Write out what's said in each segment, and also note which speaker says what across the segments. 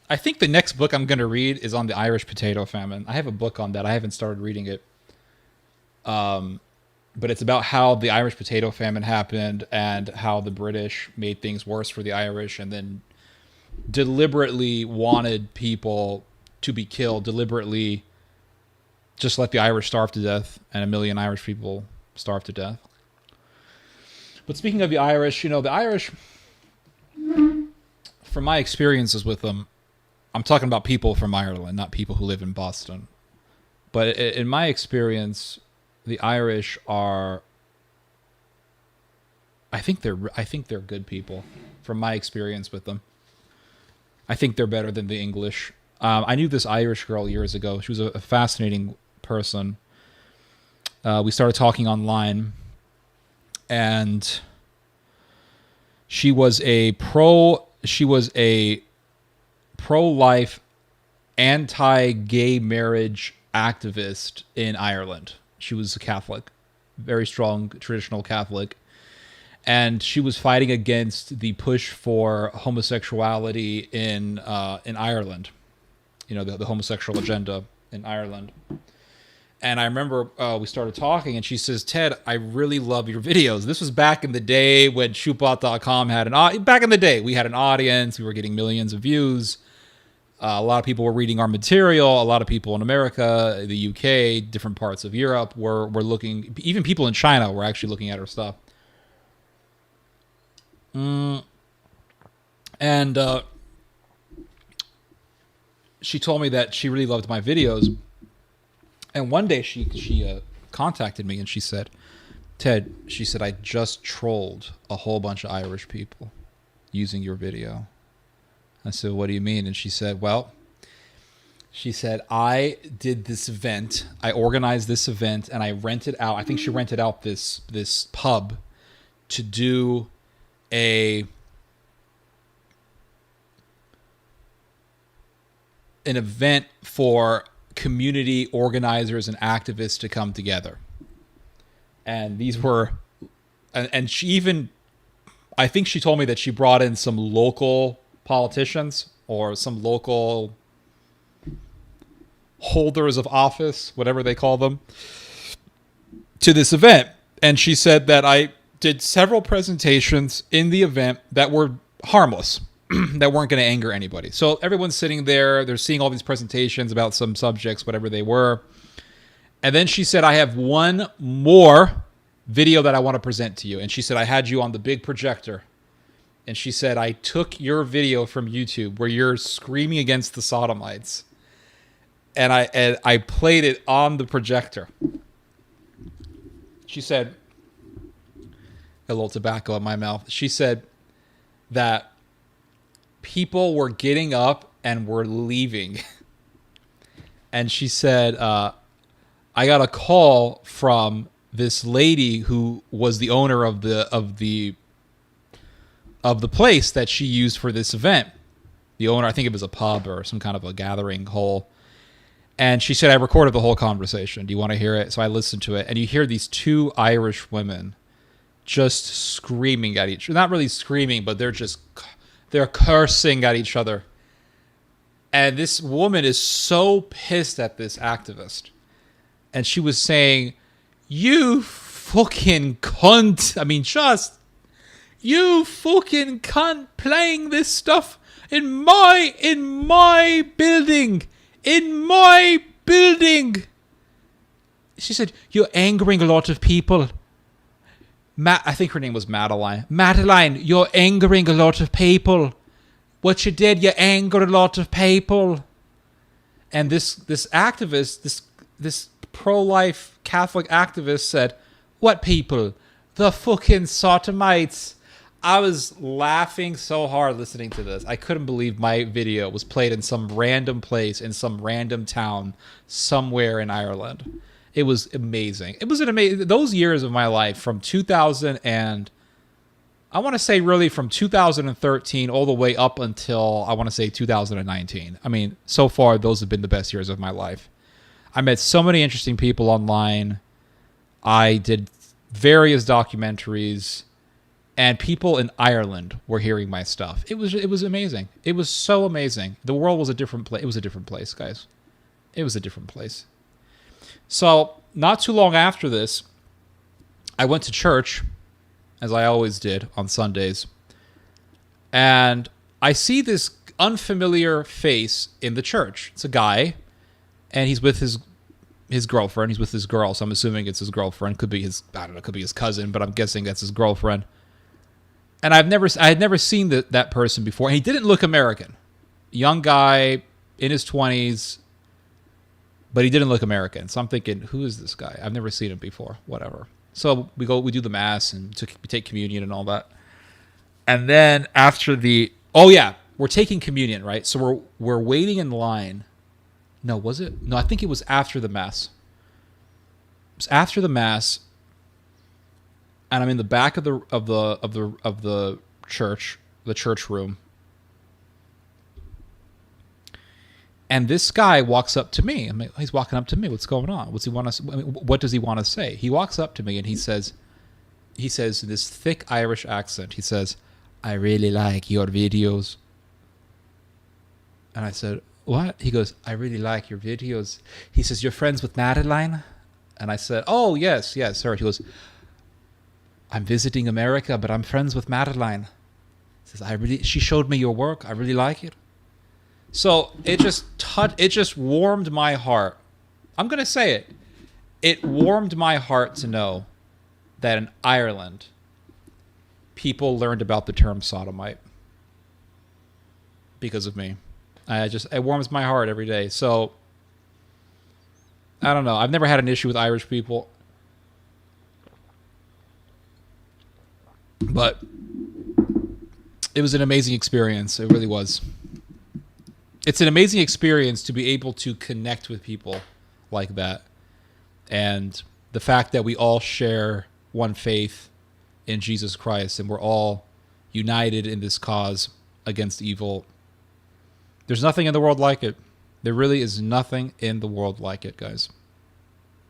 Speaker 1: I think the next book I'm going to read is on the Irish potato famine. I have a book on that. I haven't started reading it. But it's about how the Irish potato famine happened and how the British made things worse for the Irish and then deliberately wanted people to be killed, deliberately just let the Irish starve to death, and a million Irish people starve to death. But speaking of the Irish, the Irish, from my experiences with them, I'm talking about people from Ireland, not people who live in Boston. But in my experience, the Irish are, I think they're good people. From my experience with them, I think they're better than the English. I knew this Irish girl years ago. She was a fascinating person. We started talking online, and she was a pro-life, anti-gay marriage activist in Ireland. She was a Catholic, very strong traditional Catholic, and she was fighting against the push for homosexuality in Ireland. The homosexual agenda in Ireland. And I remember we started talking, and she says, "Ted, I really love your videos." This was back in the day when shootbot.com had back in the day, we had an audience. We were getting millions of views. A lot of people were reading our material. A lot of people in America, the UK, different parts of Europe were looking. Even people in China were actually looking at our stuff. And she told me that she really loved my videos. And one day she contacted me and she said, "Ted," she said, "I just trolled a whole bunch of Irish people using your video." I said, "What do you mean?" And she said, "I did this event. I organized this event and I rented out, I think she rented out this pub to do an event for community organizers and activists to come together." And these were, and she even, I think she told me that she brought in some local politicians or some local holders of office, whatever they call them, to this event. And she said that I did several presentations in the event that were harmless, that weren't going to anger anybody. So everyone's sitting there, they're seeing all these presentations about some subjects, whatever they were. And then she said, "I have one more video that I want to present to you." And she said, "I had you on the big projector." And she said, "I took your video from YouTube where you're screaming against the sodomites. And I played it on the projector." She said, a little tobacco in my mouth. She said that people were getting up and were leaving. And she said, "I got a call from this lady who was the owner of the place that she used for this event. The owner, I think it was a pub or some kind of a gathering hole." And she said, "I recorded the whole conversation. Do you want to hear it?" So I listened to it. And you hear these two Irish women just screaming at each other. Not really screaming, but they're cursing at each other. And this woman is so pissed at this activist. And she was saying, "You fucking cunt. I mean, you fucking cunt playing this stuff in my building. In my building." She said, "You're angering a lot of people. I think her name was Madeline. Madeline, you're angering a lot of people. What you did, you angered a lot of people." And this activist, this pro-life Catholic activist said, "What people? The fucking sodomites." I was laughing so hard listening to this. I couldn't believe my video was played in some random place in some random town somewhere in Ireland. It was amazing. It was an amazing, those years of my life from 2000 and I want to say really from 2013 all the way up until I want to say 2019. I mean, so far those have been the best years of my life. I met so many interesting people online. I did various documentaries. and people in Ireland were hearing my stuff. It was amazing. It was so amazing. The world was a different place. It was a different place, guys. It was a different place. So not too long after this, I went to church, as I always did on Sundays, and I see this unfamiliar face in the church. It's a guy, and he's with his girlfriend. He's with his girl, so I'm assuming it's his girlfriend. Could be his, I don't know, could be his cousin, but I'm guessing that's his girlfriend. And I had never seen that person before. And he didn't look American. Young guy in his 20s, but he didn't look American. So I'm thinking, who is this guy? I've never seen him before. Whatever. So we do the mass and we take communion and all that. And then after we're taking communion, right? So we're waiting in line. No, was it? No, I think it was after the mass. It was after the mass, and I'm in the back of the church room, and this guy walks up to me. I'm like, he's walking up to me. What's going on? What does he want to say? He walks up to me and he says in this thick Irish accent, he says, "I really like your videos." And I said, "What?" He goes, "I really like your videos." He says, "You're friends with Madeline?" And I said, "Oh, yes, sir." He goes, "I'm visiting America, but I'm friends with Madeline." He says, she showed me your work. I really like it." So it just warmed my heart. I'm going to say it. It warmed my heart to know that in Ireland, people learned about the term sodomite because of me. It warms my heart every day. So, I don't know. I've never had an issue with Irish people. But it was an amazing experience. It really was. It's an amazing experience to be able to connect with people like that. And the fact that we all share one faith in Jesus Christ and we're all united in this cause against evil. There's nothing in the world like it. There really is nothing in the world like it, guys.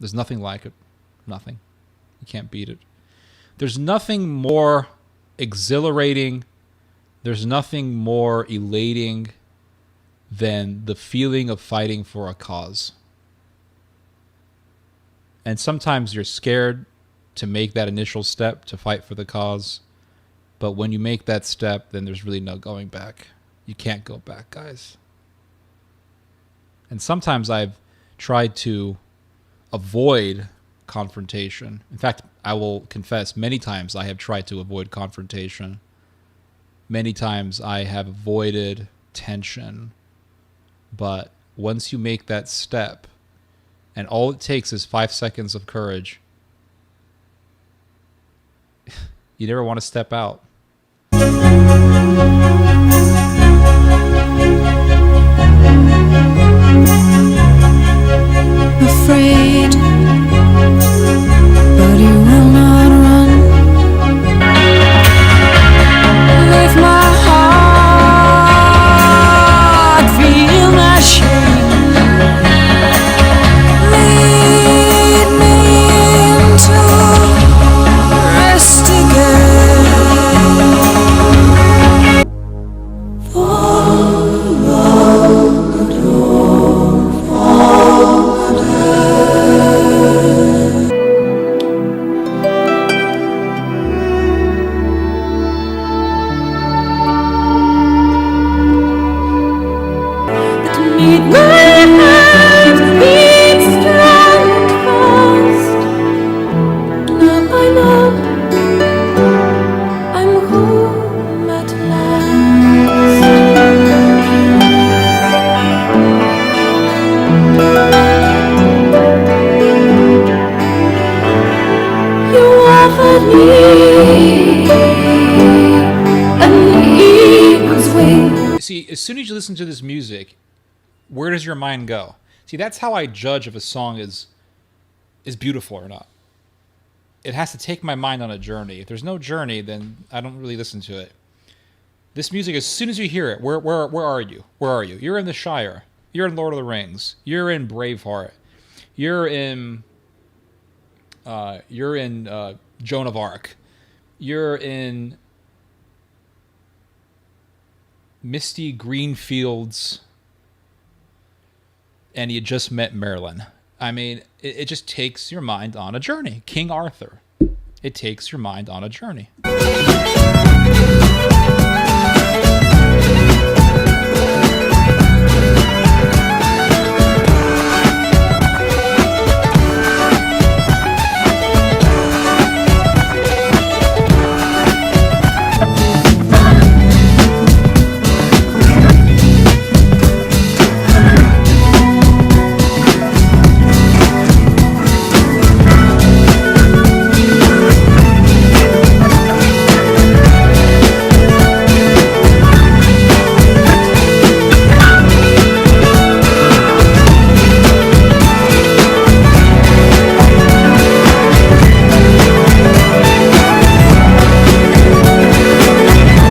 Speaker 1: There's nothing like it. Nothing. You can't beat it. There's nothing more exhilarating. There's nothing more elating than the feeling of fighting for a cause. And sometimes you're scared to make that initial step to fight for the cause. But when you make that step, then there's really no going back. You can't go back, guys. And sometimes I've tried to avoid confrontation. In fact, I will confess, many times I have tried to avoid confrontation. Many times I have avoided tension. But once you make that step, and all it takes is 5 seconds of courage, you never want to step out.
Speaker 2: Afraid, but you will not run. Leave my heart, feel my shame. Lead me into rest again. Follow the door, follow the need my heart beat strong and fast. Now I know I'm home at last. You offered me an eagle's wing.
Speaker 1: See, as soon as you listen to this music, where does your mind go? See, that's how I judge if a song is beautiful or not. It has to take my mind on a journey. If there's no journey, then I don't really listen to it. This music, as soon as you hear it, where are you? Where are you? You're in the Shire. You're in Lord of the Rings. You're in Braveheart. You're in Joan of Arc. You're in misty green fields, and you just met Merlin. I mean, it just takes your mind on a journey. King Arthur. It takes your mind on a journey.